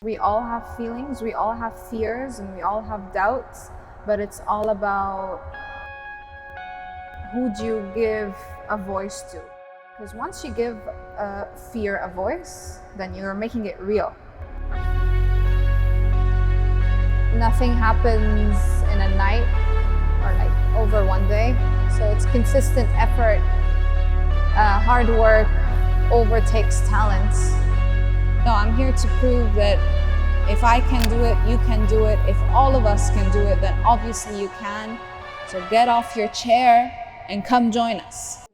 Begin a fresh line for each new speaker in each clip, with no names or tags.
We all have feelings, we all have fears, and we all have doubts, but it's all about who do you give a voice to. Because once you give a fear a voice, then you're making it real. Nothing happens in a night or like over one day. So it's consistent effort, hard work overtakes talent. No, I'm here to prove that if I can do it, you can do it. If all of us can do it, then obviously you can. So get off your chair and come join us.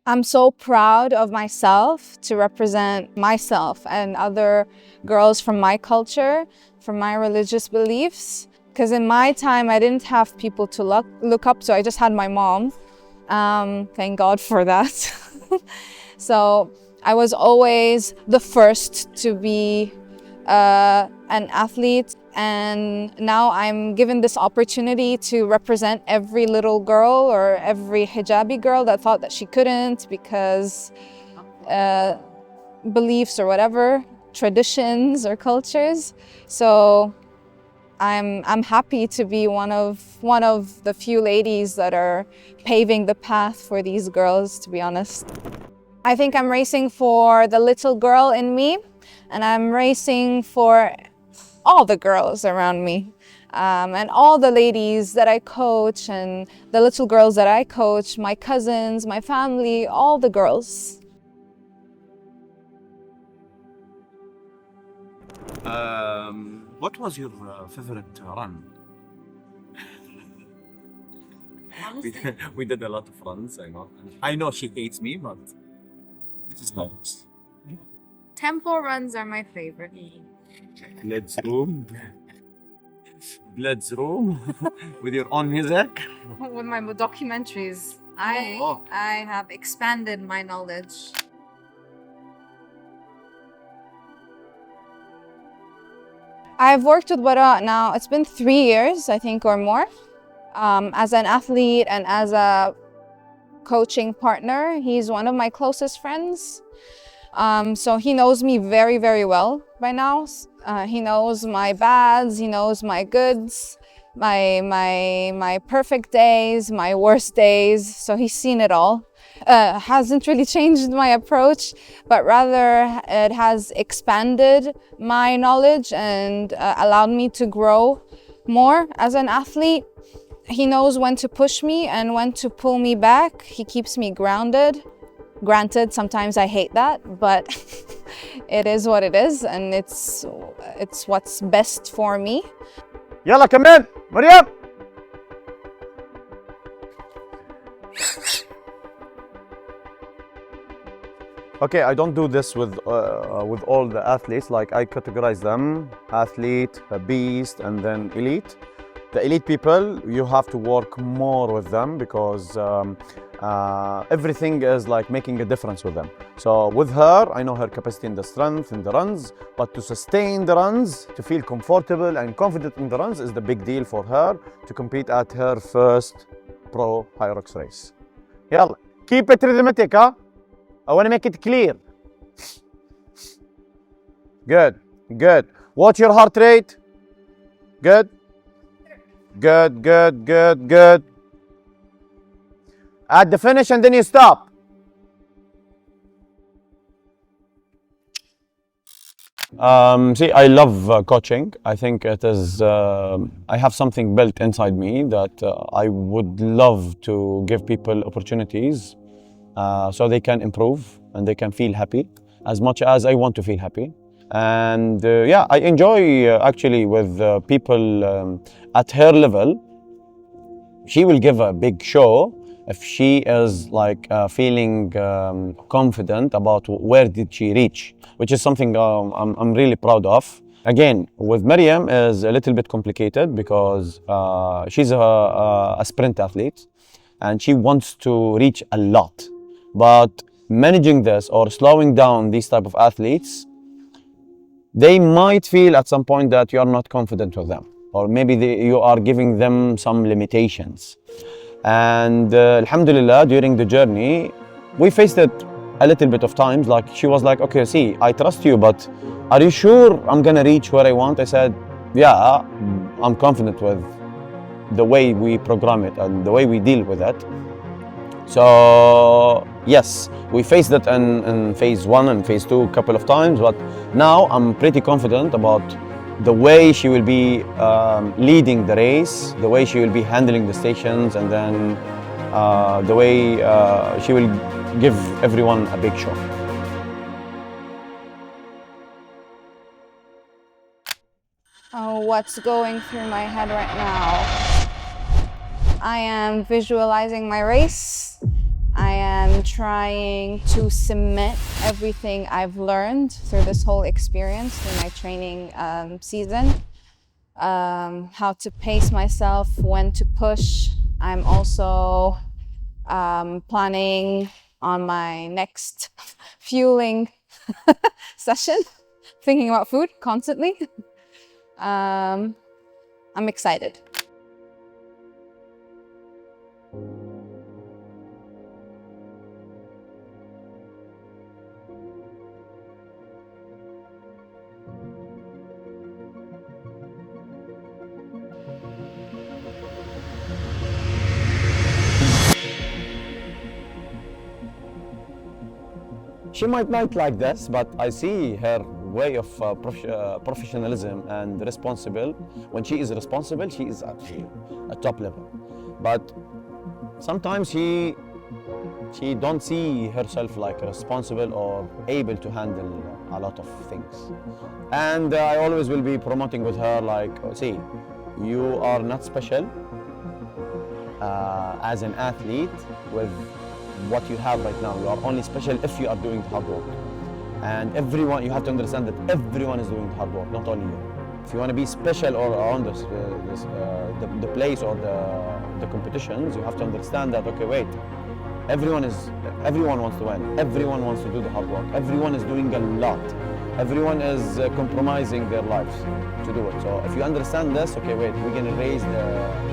I'm so proud of myself to represent myself and other girls from my culture, from my religious beliefs. Because in my time, I didn't have people to look up to. I just had my mom. Thank God for that. So I was always the first to be an athlete, and now I'm given this opportunity to represent every little girl or every hijabi girl that thought that she couldn't because beliefs or whatever, traditions or cultures. So I'm happy to be one of the few ladies that are paving the path for these girls, to be honest. I think I'm racing for the little girl in me, and I'm racing for all the girls around me, and all the ladies that I coach and the little girls that I coach, my cousins, my family, all the girls.
What was your favorite run? We did a lot of runs, I know. I know she hates me, but this is nice.
Tempo runs are my favorite.
Let's room. Let's room with your own music.
With my documentaries, I have expanded my knowledge. I've worked with Bara now, it's been 3 years, I think, or more. As an athlete and as a coaching partner, he's one of my closest friends. So he knows me very, very well by now. He knows my bads, he knows my goods, my perfect days, my worst days. So he's seen it all. Hasn't really changed my approach, but rather it has expanded my knowledge and allowed me to grow more as an athlete. He knows when to push me and when to pull me back. He keeps me grounded. Granted, sometimes I hate that, but it is what it is, and it's what's best for me.
Yalla, come in, Mariam. Okay, I don't do this with all the athletes. Like, I categorize them: athlete, a beast, and then elite. The elite people, you have to work more with them because everything is like making a difference with them. So with her, I know her capacity in the strength, in the runs, but to sustain the runs, to feel comfortable and confident in the runs is the big deal for her to compete at her first pro Hyrox race. Yalla, keep it rhythmic, huh? I want to make it clear. Good, good. Watch your heart rate. Good. Good, good, good, good. At the finish and then you stop. See, I love coaching. I think it is, I have something built inside me that I would love to give people opportunities so they can improve and they can feel happy as much as I want to feel happy. And yeah, I enjoy actually with people at her level. She will give a big show if she is like feeling confident about where did she reach, which is something I'm really proud of. Again, with Mariam is a little bit complicated because she's a sprint athlete and she wants to reach a lot. But managing this or slowing down these type of athletes, they might feel at some point that you are not confident with them, or maybe you are giving them some limitations. And Alhamdulillah, during the journey, we faced it a little bit of times, like she was like, okay, see, I trust you, but are you sure I'm gonna reach where I want? I said, yeah, I'm confident with the way we program it and the way we deal with it. So yes, we faced it in phase 1 and phase 2 a couple of times, but now I'm pretty confident about the way she will be leading the race, the way she will be handling the stations, and then the way she will give everyone a big show.
Oh, what's going through my head right now? I am visualizing my race. I am trying to cement everything I've learned through this whole experience, through my training season. How to pace myself, when to push. I'm also planning on my next fueling session, thinking about food constantly. I'm excited.
She might not like this, but I see her way of professionalism and responsible. When she is responsible, she is at a top level. But sometimes she don't see herself like responsible or able to handle a lot of things. And I always will be promoting with her like, see, you are not special as an athlete with what you have right now. You are only special if you are doing the hard work. And everyone, you have to understand that everyone is doing the hard work, not only you. If you want to be special or on the place or the competitions, you have to understand that, okay, wait, everyone wants to win. Everyone wants to do the hard work. Everyone is doing a lot. Everyone is compromising their lives to do it. So if you understand this, okay, wait, we're going to raise the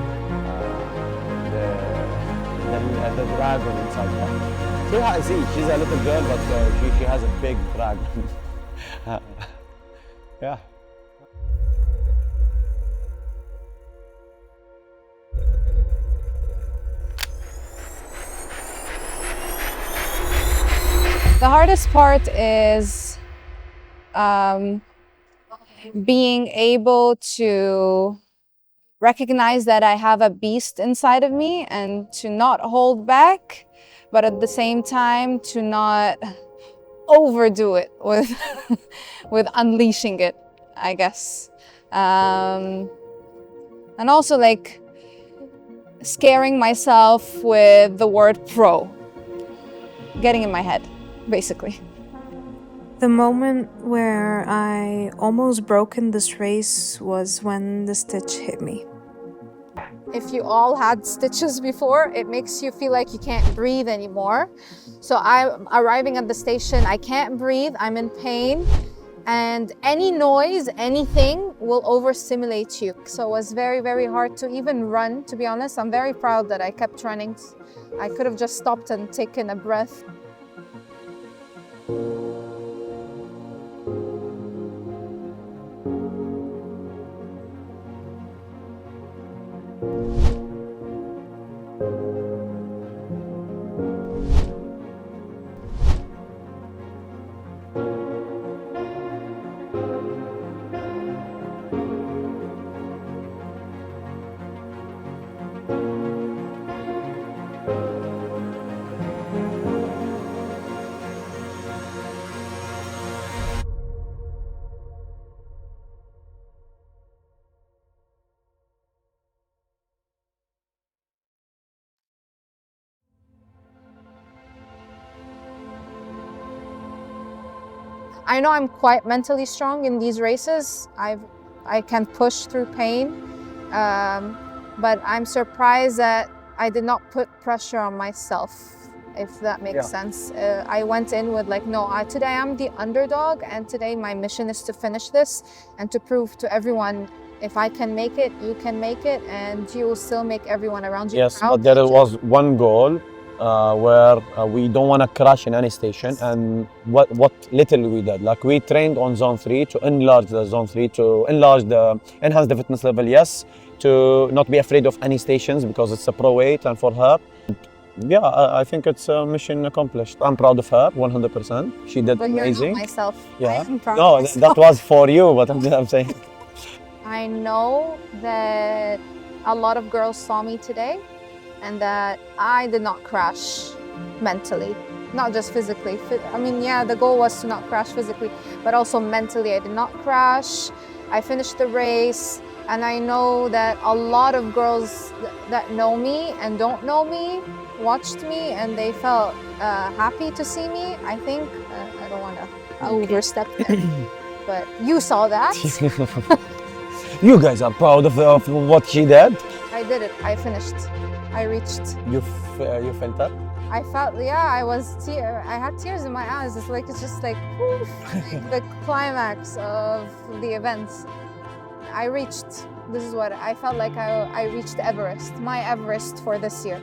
dragon inside her. I see, she's a little girl, but she has a big dragon. Yeah.
The hardest part is being able to recognize that I have a beast inside of me and to not hold back, but at the same time to not overdo it with with unleashing it, I guess. And also like scaring myself with the word pro, getting in my head, basically.
The moment where I almost broke in this race was when the stitch hit me.
If you all had stitches before, it makes you feel like you can't breathe anymore. So I'm arriving at the station, I can't breathe, I'm in pain, and any noise, anything will overstimulate you. So it was very, very hard to even run, to be honest. I'm very proud that I kept running. I could have just stopped and taken a breath. I know I'm quite mentally strong in these races. I can push through pain, but I'm surprised that I did not put pressure on myself, if that makes sense. I went in with like, no, today I'm the underdog, and today my mission is to finish this and to prove to everyone, if I can make it, you can make it, and you will still make everyone around you
Yes,
proud.
but there was one goal where we don't want to crash in any station. And what little we did, like we trained on zone 3 to enlarge the zone 3, to enhance the fitness level, yes, to not be afraid of any stations because it's a pro weight. And for her, yeah, I think it's a mission accomplished. I'm proud of her, 100%. She did
But
amazing.
you're not myself.
Yeah.
I'm proud
No,
of myself.
that was for you, but I'm saying.
I know that a lot of girls saw me today and that I did not crash mentally, not just physically. I mean, yeah, the goal was to not crash physically, but also mentally. I did not crash. I finished the race, and I know that a lot of girls that know me and don't know me watched me and they felt happy to see me. I think, I don't want to overstep there, but you saw that.
You guys are proud of what she did.
I did it. I finished. I reached.
You felt that?
I felt, yeah, I had tears in my eyes. It's just like, whew, the climax of the events. I reached. This is what I felt like. I reached Everest, my Everest for this year.